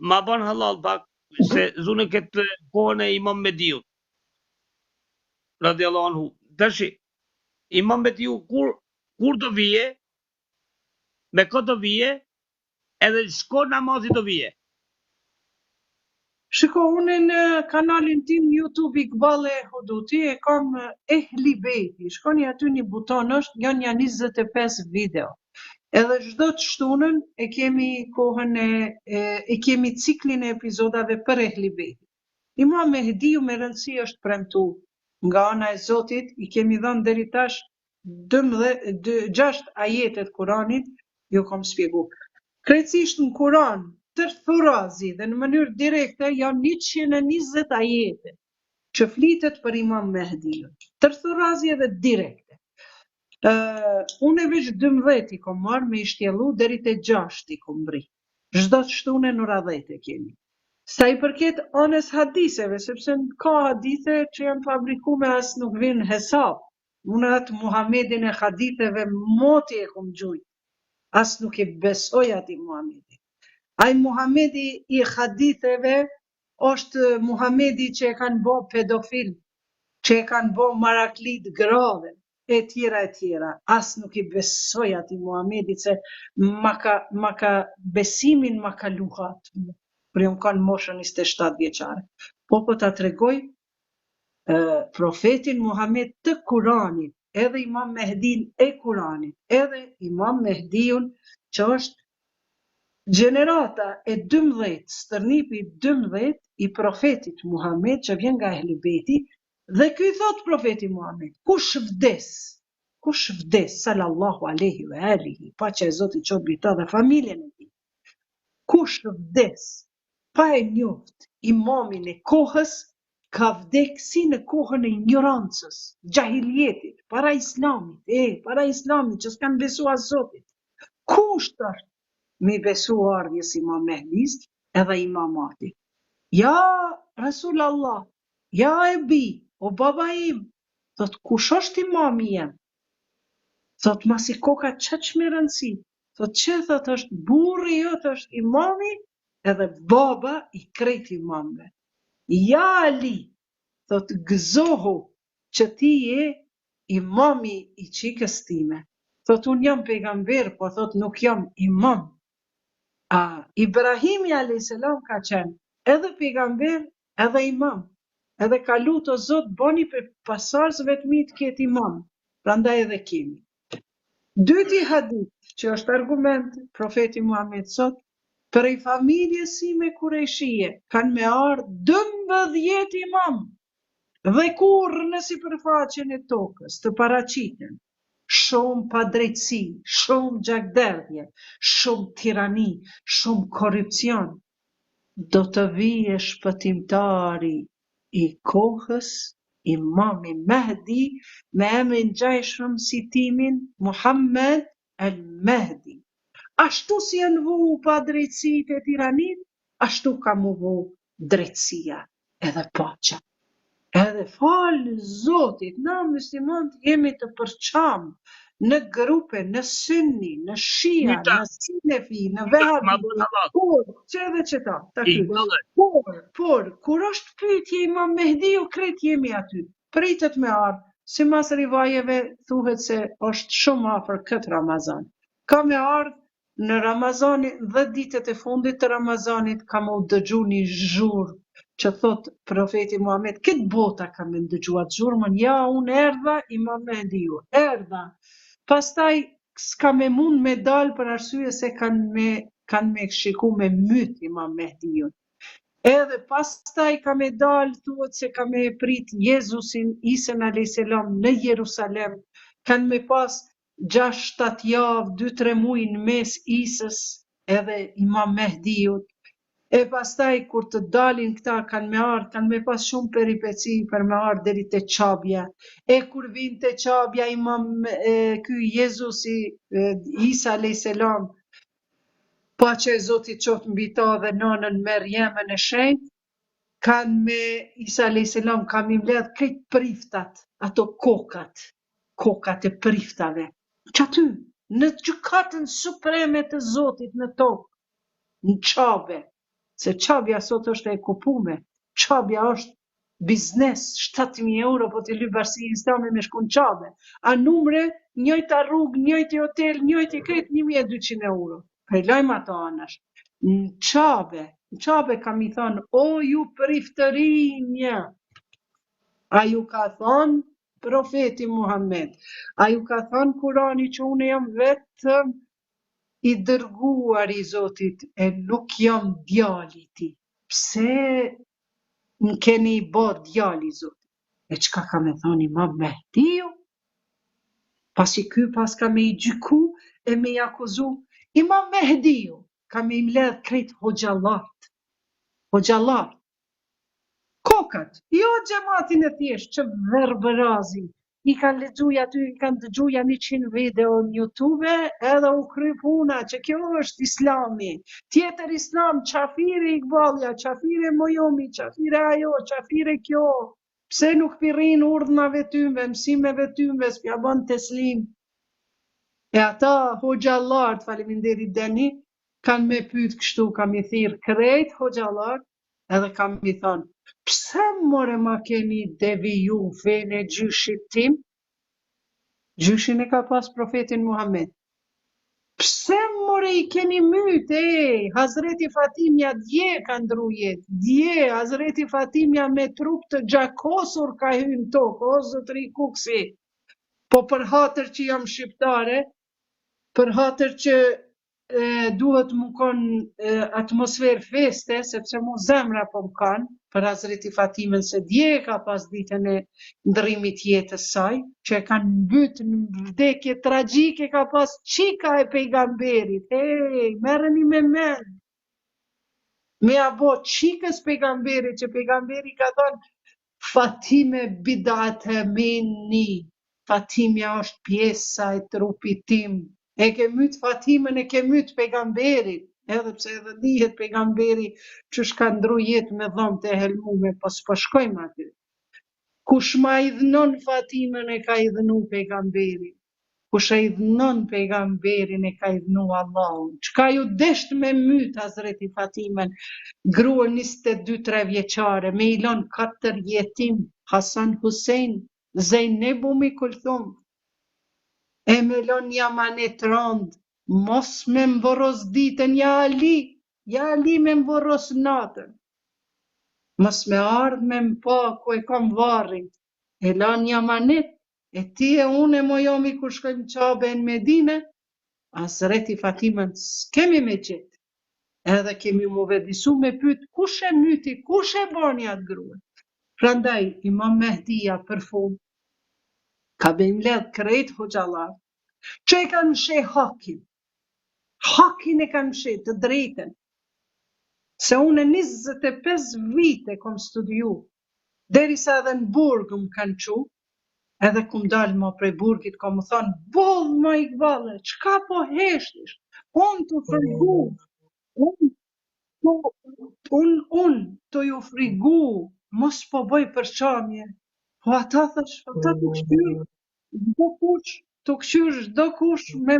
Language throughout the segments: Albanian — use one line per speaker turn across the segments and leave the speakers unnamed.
Ma ban halal pak se zune këtë kohën e Imam Mediut, radiallahu anhu. Tashi, Imam Mediu kur do vije, me këtë do vije, edhe shko namazi do vije.
Shiko, unë në kanalin tim YouTube Iqbale Huduti e kam Ehli Bejti. Shkoni aty një buton është, janë 25 video. Edhe çdo të shtunën e kemi kohën e kemi ciklin e epizodave për Ehli Bejti. Imam Mehdiu me rëndësi është premtu nga ana e Zotit, i kemi dhënë deri tash 6 ajetet Kuranit, ju kam shpjegu. Krejtësisht në Kuran, tërthurazi dhe në mënyrë direkte janë 120 ajete që flitet për Imam Mehdiun. Tërthurazi edhe direkte. Unë e veç 12 i kom marrë me i shtjellu deri te 6 i kom bri. Çdo të shtune në radhete kemi. Sa i përket anës hadiseve, sepse ka hadithe që janë fabrikume as nuk vinë hesab. Unë atë Muhamedin e haditheve moti e kom gjujt. As nuk e besoj ati Muhamedi. Ai Muhamedi i haditheve është Muhamedi që e kanë bo pedofil, që e kanë bo maraklit grave, e tjera. As nuk i besoj ati Muhamedi se besimin ma ka luhat. Për jam kanë moshën 27 vjeqare. Po ta tregoj profetin Muhammed të Kuranit, edhe Imam Mehdin e Kuranit, edhe Imam Mehdiun që është gjenerata e 12, stërnipi 12 i profetit Muhammed që vjen nga Ehli Bejti, dhe ky thot profeti Muhammed, kush vdes, sallallahu alaihi ve alihi, paqja e Zotit qoftë mbi ta dhe familjen e tij. Kush vdes pa e njoft imamin e kohës, ka vdek si në kohën e ignorancës, gjahiljetit, para islamit që s'kan besu as Zotit. Kusht është mi besu ardhjes Imam Mehdis edhe imamati? Ja, Rasul Allah, ja e bi, o baba im, thot kush është imami jem? Thot masi koka qaq me rëndësi, thot që thot është burri jot është imami edhe baba i krejt imamve. Ja Ali, thot gëzohu që ti je imami i qikës time. Thot unë jam pejgamber, po thot nuk jam imam. Ibrahimi a.s. ka qenë edhe pejgamber edhe imam. Edhe ka lutë o Zot boni për pasardhësve të mi të ketë imam. Prandaj edhe kemi. Dyti hadith që është argument profeti Muhammed sot, për i familjes sime kurejshie kanë me ardhë 12 imam dhe kur në sipërfaqen e tokës të paraqiten shumë padrejtësi, shumë gjakderdhje, shumë tirani, shumë korrupcion, do të vijë shpëtimtari i kohës, Imami Mehdi, me emrin gjajshëm si timin Muhammed el-Mehdi. Ashtu si janë vu padrejtësit e tiranit, ashtu ka mu vu drejtësia edhe paqja. Edhe falë Zotit, na muslimanët jemi të përçam në grupe, në sunni, në shia, në sinefi, në vehabi, por, kur është pyetje Imam Mehdiu, krejt jemi aty, pritet me ardhë, si mas rivajeve thuhet se është shumë afër këtë Ramazan. Ka me ardhë në Ramazanit, 10 ditët e fundit të Ramazanit, ka më dëgju një zhurmë, që thot profeti Muhammed, këtë bota ka me ndëgjuat zhurmën, ja, unë erdha Imam Mehdiu, erdha. Pastaj s'ka me mund me dal për arsye se kanë me shiku me myt Imam Mehdiun. Edhe pastaj ka me dal, thuhet se ka me prit Jezusin, Isën a.s. në Jerusalem, kanë me pas 6-7 javë, 2-3 muaj në mes Isës edhe Imam Mehdiut. E pastaj kur të dalin këta kanë me pas shumë peripeci për me ardhë deri te Qabja. E kur vinë te Qabja Imam ky Jezusi Isa a.s. Paqja e Zotit qoftë mbi ta dhe nënën Merjemën e shenjtë, kanë me Isa a.s. kanë mi mbledh krejt priftat, ato kokat e priftave. Që aty, në gjykatën supreme të Zotit në tokë, në qabe, se qabja sot është e kupume, qabja është biznes, 7.000 euro po t'i lyp Bashkia Islame me shku në qabe, a numre, njëjta rrugë, njëjti hotel, njëjti kretë 1.200 euro, prelojmë ato anash, në qabe kam i thonë, o ju priftërinja, a ju ka thonë profeti Muhammed, a ju ka thonë Kurani që unë jam vetëm i dërguar i Zotit e nuk jam djali ti. Pse më keni i bo djali i Zotit? E qka ka me thonë Imam Mehdiu? Pasi ky pas ka me i gjyku e me i akuzu, Imam Mehdiu ka me i mledh krejt hoxhalart. Hoxhalart. Kokat, jo gjematin e thjesht që verbërazin. I kanë lexuj aty, i kanë dëgjuja 100 video në YouTube edhe u kry puna që kjo është islami. Tjetër islam, qafiri Iqbalja, qafire mojomi, qafire ajo, qafire kjo. Pse nuk pirin urdhnave tyme, mësimeve tyme, s'pja bën teslim. E ata hoxhallart, faleminderit Deni, kanë me pyet kështu, kam i thirr krejt hoxhallart, edhe kam i thonë, pse more ma keni deviju vene gjyshit tim? Gjyshin e ka pas profetin Muhammed. Pse more i keni myt, Hazreti Fatimja dje ka ndru jetë, dje Hazreti Fatimja me trup të gjakosur ka hyn tokë, o zotri kuksi. Po për hatër që jam shqiptare, për hatër që duhet më konë atmosferë feste, sepse mu zemra po më kanë, për Hazreti Fatimen se dje ka pas ditën e ndrimit jetës saj, që e kanë mbytë në vdekje tragjike, ka pas qika e pejgamberit, merreni me men, me abo qikës pejgamberit, që pejgamberi ka thonë, Fatime bidate minni, Fatimja është pjesa e trupit tim, e ke myt Fatimen, e ke myt pejgamberit, edhe pse edhe dihet pejgamberi që shka ndru jetë me dhomë të helmume, po s'po shkojmë aty. Kush ma i dhënon Fatimen e ka i dhënu pejgamberin, kush e i dhënon pejgamberin e ka i dhënu Allahun. Çka ju desht me myt Hazreti Fatimen, grua 22-3 vjeqare, me i lon 4 jetim, Hasan Husein, Zejnebu mi Kulthum, e me lon një amanet rond, mos me mboros ditën, ja Ali me mboros natën, mos me ardh me mpa ku e kam varrin, e lon një amanet, e ti e unë e mojomi kur shkojmë qabe në Medine, Hazreti Fatimen s'kemi me qetë, edhe kemi mu vedisu me pyet, kush e myti, kush e bani atë grua? Prandaj, Imam Mehdia për fund, ka be imledh krejt hoxhallar, që e kanë mshe hakin e kanë mshe të drejten, se unë 25 vite kom studiu, derisa edhe në burg më kanë qu, edhe kum dalë ma prej burgit, kom më thonë, boll ma Iqballe, qka po heshtish, unë të frigu, unë të ju frigu, mos po bëj përqamje, po ata thash, ata të kështyr, të këshyr çdo kush me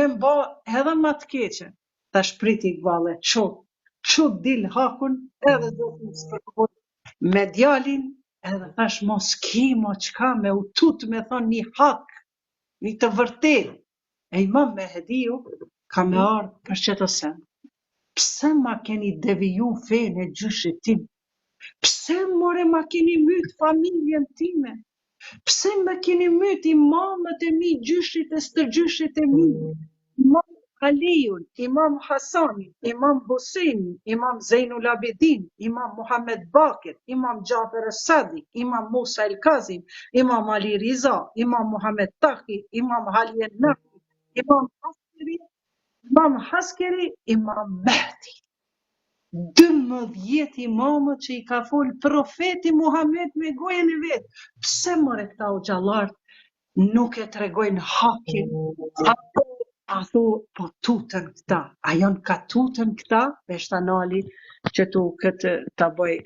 mba edhe ma të keqe. Thash priti Iqballe, çu dil hakun, edhe do të spërkoj me djalin, edhe thash mos kimo qka me u tut me thonë një hak, një të vërtet. E Imam Mehdiu ka me ardhë për që të sen. Pse ma keni deviju fejnë e gjyshit tim? Pse more ma keni myt familjen time? Pse ma keni myt imamët e mi, gjyshit e së gjyshit e mi? Imam Aliun, Imam Hasanin, Imam Huseinin, Imam Zejnul Abidin, Imam Muhammed Bakir, Imam Gjafer Sadiq, Imam Musa El Kazim, Imam Ali Riza, Imam Muhammed Taki, Imam Halien Nafi, Imam Haskeri, Imam Mehdi. 12 imamët që i ka fol profeti Muhammed me gojen e vetë. Pse more këta o gjallart nuk e tregojnë hakin? A thu, po tutën këta. A janë ka tutën këta? Peshtanali që tu këtë të bëj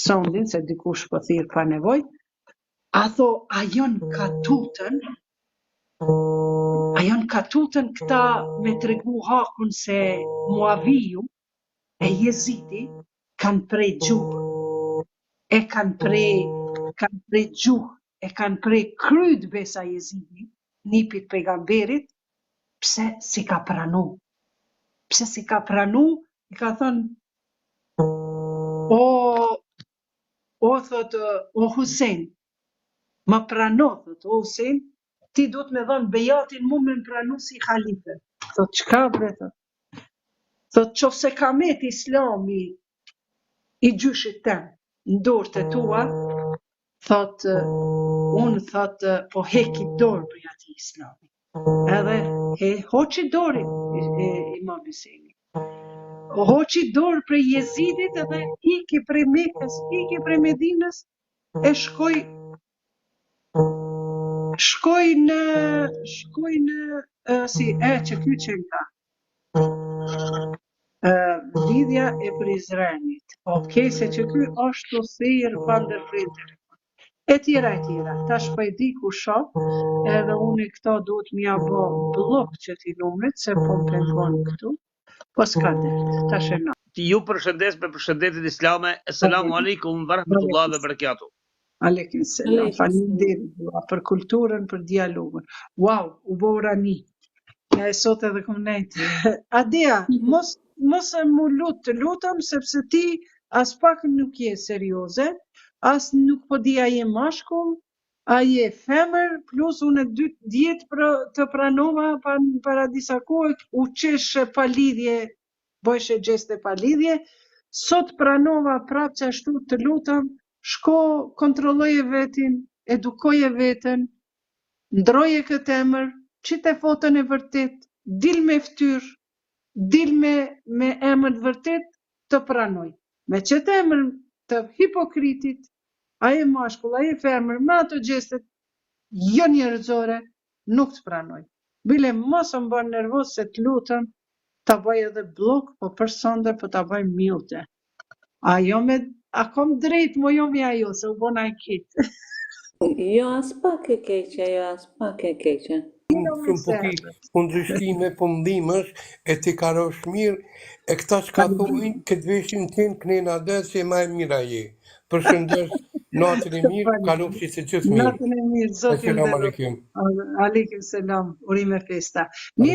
soundin, se dikush po thirë ka nevoj. A thu, a janë ka tutën? A janë katutën këta me tregu hakun se Muaviju e Jezidi kanë prej gjuhë, e kanë prej gjuhë, e kanë prej kryt besa Jezidi, nipit pejgamberit, pse si ka pranu? Pse si ka pranu? I ka thënë, o thotë, o Husein, ma prano, thotë, o Husein, ti du të me dhonë bejatin mu me më pranu si halife. Thotë, qka bre, thotë? Thotë, që se ka met islami i gjyshit tem, në dorë të tua, thotë, unë thotë, po heki dorë për ati islami. Edhe hoqi dorin Imam Huseni. Hoqi dorë për Jezidit edhe iki prej Mekës, iki prej Medinës, e shkoj në që ky që nga lidhja e Prizrenit. Okej, se që ky është thirr pa ndërpritje. E tjera. Tash po e di ku shoh, edhe unë këto duhet m'ja bë blok që ti numrit, se po më pengon këtu. Po s'ka det, tash e na.
Ju përshëndes me përshëndetjet islame. Assalamu alaikum wa rahmatullahi wa barakatuh.
Aleikum selam. Faleminderit për kulturën, për dialogun. Wow, u borani. Ja e sot edhe kom nejtë. Adea, mos e mu të lutëm, sepse ti as pak nuk je serioze, as nuk po di a je mashkull, a je femër, plus unë djetë të pranova para disa kohë, u qeshe pa lidhje, bojshe gjeste pa lidhje, sot pranova prap që ashtu të lutëm, shko kontrolloje vetin, edukoje veten, ndroje këtë emër, qite foton e vërtet, dil me ftyr, dil me emër vërtet, të pranoj. Me qëtë emër të hipokritit, a e mashkull, a e femër, me ato gjestet, jo njerëzore, nuk të pranoj. Bile mos më bën nervoz se të lutëm, ta bëj edhe blok, po për sonde, po ta bëj mute. A kom drejt, mo jo me ajo, se u bona e kitë.
Jo, as pak e keqe.
Kundryshtime po ndimësh e ti karosh mirë e këta që ka thujnë këtë veshin tënë kënena dhe se ma e mira je. Përshëndes, natën e mirë, kalofshi se gjithë mirë.
Natën e mirë, zotin dhe.
Assalamu alaikum.
Aleikum selam, urime festa.